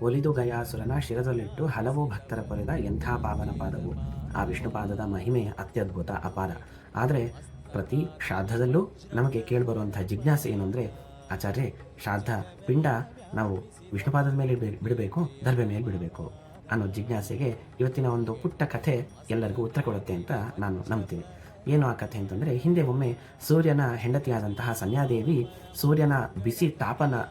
ಒಲಿದು ಗಯಾಸುರನ ಶಿರದಲ್ಲಿಟ್ಟು ಹಲವು ಭಕ್ತರ ಪೊರೆದ ಎಂಥ ಪಾವನ ಪಾದವು. ಆ ವಿಷ್ಣುಪಾದದ ಮಹಿಮೆ ಅತ್ಯದ್ಭುತ, ಅಪಾರ. ಆದರೆ ಪ್ರತಿ ಶ್ರಾದ್ದದಲ್ಲೂ ನಮಗೆ ಕೇಳಿಬರುವಂಥ ಜಿಜ್ಞಾಸೆ ಏನು ಅಂದರೆ, ಆಚಾರ್ಯ ಶ್ರಾದ್ದ ಪಿಂಡ ನಾವು ವಿಷ್ಣುಪಾದದ ಮೇಲೆ ಬಿಡಬೇಕು, ದರ್ಬೆ ಮೇಲೆ ಬಿಡಬೇಕು ಅನ್ನೋ ಜಿಜ್ಞಾಸೆಗೆ ಇವತ್ತಿನ ಒಂದು ಪುಟ್ಟ ಕಥೆ ಎಲ್ಲರಿಗೂ ಉತ್ತರ ಕೊಡುತ್ತೆ ಅಂತ ನಾನು ನಂಬ್ತೀನಿ. ಏನು ಆ ಕಥೆ ಅಂತಂದರೆ, ಹಿಂದೆ ಒಮ್ಮೆ ಸೂರ್ಯನ ಹೆಂಡತಿಯಾದಂತಹ ಸಂಧ್ಯಾದೇವಿ ಸೂರ್ಯನ ಬಿಸಿ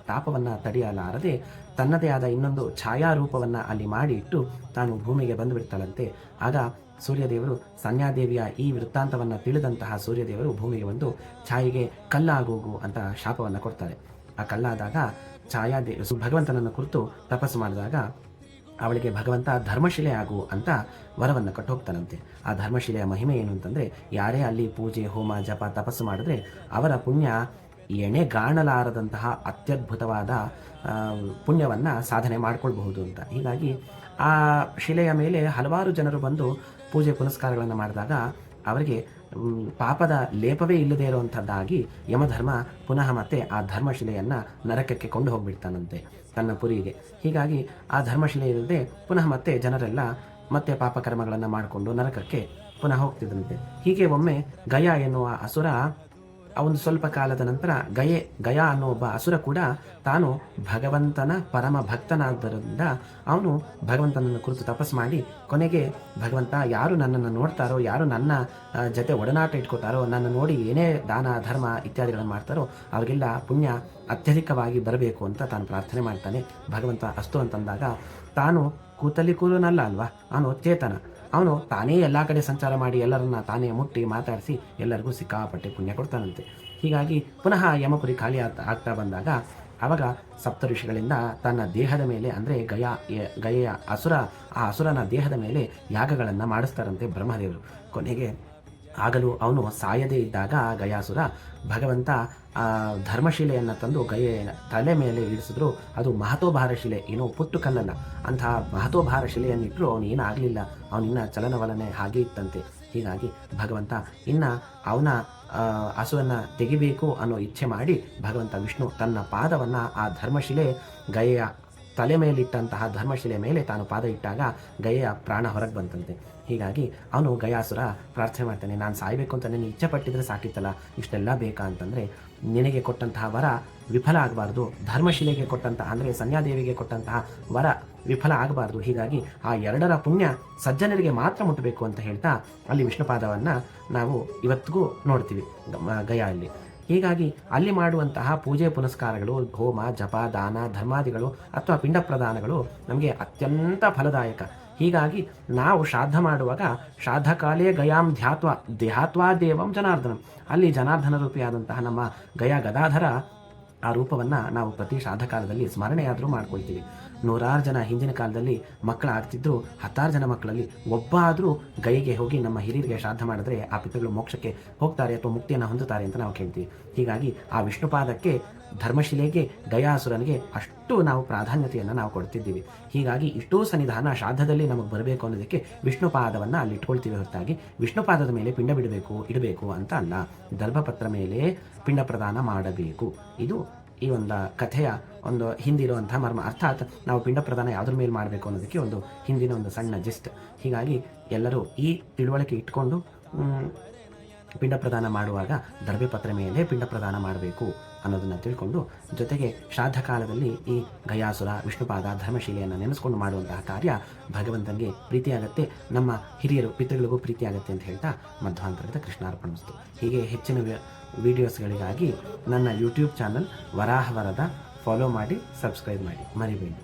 ತಾಪವನ್ನು ತಡೆಯಲಾರದೆ ತನ್ನದೇ ಆದ ಇನ್ನೊಂದು ಛಾಯಾರೂಪವನ್ನು ಅಲ್ಲಿ ಮಾಡಿ ಇಟ್ಟು ತಾನು ಭೂಮಿಗೆ ಬಂದು ಬಿಡ್ತಾಳಂತೆ. ಆಗ ಸೂರ್ಯದೇವರು ಸಂಧ್ಯಾದೇವಿಯ ಈ ವೃತ್ತಾಂತವನ್ನು ತಿಳಿದಂತಹ ಸೂರ್ಯದೇವರು ಭೂಮಿಗೆ ಬಂದು ಛಾಯೆಗೆ ಕಲ್ಲಾಗೋಗು ಅಂತ ಶಾಪವನ್ನು ಕೊಡ್ತಾರೆ. ಆ ಕಲ್ಲಾದಾಗ ಭಗವಂತನನ್ನು ಕುರಿತು ತಪಸ್ಸು ಮಾಡಿದಾಗ ಅವಳಿಗೆ ಭಗವಂತ ಧರ್ಮಶಿಲೆ ಆಗು ಅಂತ ವರವನ್ನು ಕೊಟ್ಟು ಹೋಗ್ತಾನಂತೆ. ಆ ಧರ್ಮಶಿಲೆಯ ಮಹಿಮೆ ಏನು ಅಂತಂದರೆ, ಯಾರೇ ಅಲ್ಲಿ ಪೂಜೆ ಹೋಮ ಜಪ ತಪಸ್ಸು ಮಾಡಿದ್ರೆ ಅವರ ಪುಣ್ಯ ಎಣೆಗಾಣಲಾರದಂತಹ ಅತ್ಯದ್ಭುತವಾದ ಪುಣ್ಯವನ್ನು ಸಾಧನೆ ಮಾಡಿಕೊಳ್ಬಹುದು ಅಂತ. ಹೀಗಾಗಿ ಆ ಶಿಲೆಯ ಮೇಲೆ ಹಲವಾರು ಜನರು ಬಂದು ಪೂಜೆ ಪುನಸ್ಕಾರಗಳನ್ನು ಮಾಡಿದಾಗ ಅವರಿಗೆ ಪಾಪದ ಲೇಪವೇ ಇಲ್ಲದೇ ಇರುವಂಥದ್ದಾಗಿ ಯಮಧರ್ಮ ಪುನಃ ಮತ್ತೆ ಆ ಧರ್ಮಶಿಲೆಯನ್ನು ನರಕಕ್ಕೆ ಕೊಂಡು ಹೋಗಿಬಿಡ್ತಾನಂತೆ, ತನ್ನ ಪುರಿಗೆ. ಹೀಗಾಗಿ ಆ ಧರ್ಮಶಿಲೆ ಇಲ್ಲದೆ ಪುನಃ ಮತ್ತೆ ಜನರೆಲ್ಲ ಮತ್ತೆ ಪಾಪಕರ್ಮಗಳನ್ನು ಮಾಡಿಕೊಂಡು ನರಕಕ್ಕೆ ಪುನಃ ಹೋಗ್ತಿದ್ದಂತೆ. ಹೀಗೆ ಒಮ್ಮೆ ಗಯ ಎನ್ನುವ ಅಸುರ ಒಂದು ಸ್ವಲ್ಪ ಕಾಲದ ನಂತರ ಗಯ ಅನ್ನೋ ಒಬ್ಬ ಅಸುರ ಕೂಡ ತಾನು ಭಗವಂತನ ಪರಮ ಭಕ್ತನಾದ್ದರಿಂದ ಅವನು ಭಗವಂತನನ್ನು ಕುರಿತು ತಪಸ್ಸು ಮಾಡಿ ಕೊನೆಗೆ ಭಗವಂತ ಯಾರು ನನ್ನನ್ನು ನೋಡ್ತಾರೋ, ಯಾರು ನನ್ನ ಜೊತೆ ಒಡನಾಟ ಇಟ್ಕೋತಾರೋ, ನನ್ನ ನೋಡಿ ಏನೇ ದಾನ ಧರ್ಮ ಇತ್ಯಾದಿಗಳನ್ನು ಮಾಡ್ತಾರೋ ಅವರಿಗೆಲ್ಲ ಪುಣ್ಯ ಅತ್ಯಧಿಕವಾಗಿ ಬರಬೇಕು ಅಂತ ತಾನು ಪ್ರಾರ್ಥನೆ ಮಾಡ್ತಾನೆ. ಭಗವಂತ ಅಸ್ತು ಅಂತಂದಾಗ ತಾನು ಕೂರನಲ್ಲ ಅಲ್ವಾ, ಅವನು ಚೇತನ. ಅವನು ತಾನೇ ಎಲ್ಲ ಕಡೆ ಸಂಚಾರ ಮಾಡಿ ಎಲ್ಲರನ್ನ ತಾನೇ ಮುಟ್ಟಿ ಮಾತಾಡಿಸಿ ಎಲ್ಲರಿಗೂ ಸಿಕ್ಕಾಪಟ್ಟೆ ಪುಣ್ಯ ಕೊಡ್ತಾನಂತೆ. ಹೀಗಾಗಿ ಪುನಃ ಯಮಪುರಿ ಖಾಲಿ ಆಗ್ತಾ ಬಂದಾಗ ಆವಾಗ ಸಪ್ತ ಋಷಿಗಳಿಂದ ತನ್ನ ದೇಹದ ಮೇಲೆ ಅಂದರೆ ಗಯೆಯ ಆ ಅಸುರನ ದೇಹದ ಮೇಲೆ ಯಾಗಗಳನ್ನು ಮಾಡಿಸ್ತಾರಂತೆ ಬ್ರಹ್ಮದೇವರು. ಕೊನೆಗೆ ಆಗಲೂ ಅವನು ಸಾಯದೇ ಇದ್ದಾಗ ಗಯಾಸುರ ಭಗವಂತ ಧರ್ಮಶಿಲೆಯನ್ನು ತಂದು ಗಯೆಯ ತಲೆ ಮೇಲೆ ಇಳಿಸಿದ್ರು. ಅದು ಮಹತೋಭಾರ ಶಿಲೆ, ಏನೋ ಪುಟ್ಟು ಕಲ್ಲಲ್ಲ, ಅಂತಹ ಮಹತೋಭಾರ ಶಿಲೆಯನ್ನಿಟ್ಟರು ಅವನು ಏನಾಗಲಿಲ್ಲ, ಅವನಿನ್ನ ಚಲನವಲನೆ ಹಾಗೆ ಇತ್ತಂತೆ. ಹೀಗಾಗಿ ಭಗವಂತ ಇನ್ನು ಅವನ ಹಸುವನ್ನು ತೆಗಿಬೇಕು ಅನ್ನೋ ಇಚ್ಛೆ ಮಾಡಿ ಭಗವಂತ ವಿಷ್ಣು ತನ್ನ ಪಾದವನ್ನು ಆ ಧರ್ಮಶಿಲೆ ಗಯೆಯ ತಲೆ ಮೇಲಿಟ್ಟಂತಹ ಧರ್ಮಶಿಲೆ ಮೇಲೆ ತಾನು ಪಾದ ಇಟ್ಟಾಗ ಗಯೆಯ ಪ್ರಾಣ ಹೊರಗೆ ಬಂತಂತೆ. ಹೀಗಾಗಿ ಅವನು ಗಯಾಸುರ ಪ್ರಾರ್ಥನೆ ಮಾಡ್ತಾನೆ, ನಾನು ಸಾಯಬೇಕು ಅಂತ ನೀನು ಇಚ್ಛೆ ಪಟ್ಟಿದ್ರೆ ಸಾಕಿತ್ತಲ್ಲ, ಇಷ್ಟೆಲ್ಲ ಬೇಕಾ ಅಂತಂದರೆ ನಿನಗೆ ಕೊಟ್ಟಂತಹ ವರ ವಿಫಲ ಆಗಬಾರ್ದು, ಧರ್ಮಶಿಲೆಗೆ ಕೊಟ್ಟಂತಹ ಅಂದರೆ ಸಂಧ್ಯಾದೇವಿಗೆ ಕೊಟ್ಟಂತಹ ವರ ವಿಫಲ ಆಗಬಾರ್ದು. ಹೀಗಾಗಿ ಆ ಎರಡರ ಪುಣ್ಯ ಸಜ್ಜನರಿಗೆ ಮಾತ್ರ ಮುಟ್ಟಬೇಕು ಅಂತ ಹೇಳ್ತಾ ಅಲ್ಲಿ ವಿಷ್ಣುಪಾದವನ್ನು ನಾವು ಇವತ್ತಿಗೂ ನೋಡ್ತೀವಿ ಗಯಲ್ಲಿ. ಹೀಗಾಗಿ ಅಲ್ಲಿ ಮಾಡುವಂತಹ ಪೂಜೆ ಪುನಸ್ಕಾರಗಳು, ಹೋಮ ಜಪ ದಾನ ಧರ್ಮಾದಿಗಳು ಅಥವಾ ಪಿಂಡ ಪ್ರದಾನಗಳು ನಮಗೆ ಅತ್ಯಂತ ಫಲದಾಯಕ. ಹೀಗಾಗಿ ನಾವು ಶ್ರಾದ್ದ ಮಾಡುವಾಗ ಶ್ರಾದ್ದ ಕಾಲೇ ಗಯಾಂ ಧ್ಯಾತ್ವಾ ದೇವಂ ಜನಾರ್ದನಂ, ಅಲ್ಲಿ ಜನಾರ್ದನ ರೂಪಿಯಾದಂತಹ ನಮ್ಮ ಗದಾಧರ ಆ ರೂಪವನ್ನು ನಾವು ಪ್ರತಿ ಶ್ರಾದ್ದ ಕಾಲದಲ್ಲಿ ಸ್ಮರಣೆಯಾದರೂ ಮಾಡ್ಕೊಳ್ತೀವಿ. 100 ಜನ ಹಿಂದಿನ ಕಾಲದಲ್ಲಿ ಮಕ್ಕಳಾಗ್ತಿದ್ರು, 10 ಜನ ಮಕ್ಕಳಲ್ಲಿ ಒಬ್ಬ ಆದರೂ ಗೈಗೆ ಹೋಗಿ ನಮ್ಮ ಹಿರಿಯರಿಗೆ ಶ್ರಾದ್ದ ಮಾಡಿದ್ರೆ ಆ ಪಿತೃಗಳು ಮೋಕ್ಷಕ್ಕೆ ಹೋಗ್ತಾರೆ ಅಥವಾ ಮುಕ್ತಿಯನ್ನು ಹೊಂದುತ್ತಾರೆ ಅಂತ ನಾವು ಕೇಳ್ತೀವಿ. ಹೀಗಾಗಿ ಆ ವಿಷ್ಣುಪಾದಕ್ಕೆ, ಧರ್ಮಶಿಲೆಗೆ, ಗಯಾಸುರನಿಗೆ ಅಷ್ಟು ನಾವು ಪ್ರಾಧಾನ್ಯತೆಯನ್ನು ನಾವು ಕೊಡ್ತಿದ್ದೀವಿ. ಹೀಗಾಗಿ ಇಷ್ಟೂ ಸನ್ನಿಧಾನ ಶ್ರಾದ್ದದಲ್ಲಿ ನಮಗೆ ಬರಬೇಕು ಅನ್ನೋದಕ್ಕೆ ವಿಷ್ಣುಪಾದವನ್ನು ಅಲ್ಲಿ ಇಟ್ಕೊಳ್ತೀವಿ ಹೊರತಾಗಿ ವಿಷ್ಣುಪಾದದ ಮೇಲೆ ಪಿಂಡ ಇಡಬೇಕು ಅಂತ ಅಲ್ಲ. ದರ್ಭಪತ್ರ ಮೇಲೆ ಪಿಂಡ ಪ್ರದಾನ ಮಾಡಬೇಕು. ಇದು ಈ ಒಂದು ಕಥೆಯ ಒಂದು ಹಿಂದಿರುವಂಥ ಮರ್ಮ. ಅರ್ಥಾತ್ ನಾವು ಪಿಂಡ ಪ್ರದಾನ ಯಾವುದ್ರ ಮೇಲೆ ಮಾಡಬೇಕು ಅನ್ನೋದಕ್ಕೆ ಒಂದು ಹಿಂದಿನ ಒಂದು ಸಣ್ಣ ಜಿಸ್ಟ್. ಹೀಗಾಗಿ ಎಲ್ಲರೂ ಈ ತಿಳುವಳಿಕೆ ಇಟ್ಕೊಂಡು ಪಿಂಡ ಪ್ರದಾನ ಮಾಡುವಾಗ ದರ್ಭೆ ಪತ್ರ ಮೇಲೆ ಪಿಂಡ ಪ್ರದಾನ ಮಾಡಬೇಕು ಅನ್ನೋದನ್ನು ತಿಳ್ಕೊಂಡು, ಜೊತೆಗೆ ಶ್ರಾದ್ದ ಕಾಲದಲ್ಲಿ ಈ ಗಯಾಸುರ ವಿಷ್ಣುಪಾದ ಧರ್ಮಶಿಲೆಯನ್ನು ನೆನೆಸ್ಕೊಂಡು ಮಾಡುವಂತಹ ಕಾರ್ಯ ಭಗವಂತನಿಗೆ ಪ್ರೀತಿಯಾಗತ್ತೆ, ನಮ್ಮ ಹಿರಿಯರು ಪಿತೃಗಳಿಗೂ ಪ್ರೀತಿಯಾಗತ್ತೆ ಅಂತ ಹೇಳ್ತಾ ಮಧ್ವಾಂತರದ ಕೃಷ್ಣಾರ್ಪಣಸ್ತು. ಹೀಗೆ ಹೆಚ್ಚಿನ ವಿಡಿಯೋಸ್ಗಳಿಗಾಗಿ ನನ್ನ ಯೂಟ್ಯೂಬ್ ಚಾನಲ್ ವರಾಹವರದ ಫಾಲೋ ಮಾಡಿ, ಸಬ್ಸ್ಕ್ರೈಬ್ ಮಾಡಿ, ಮರಿಬೇಡಿ.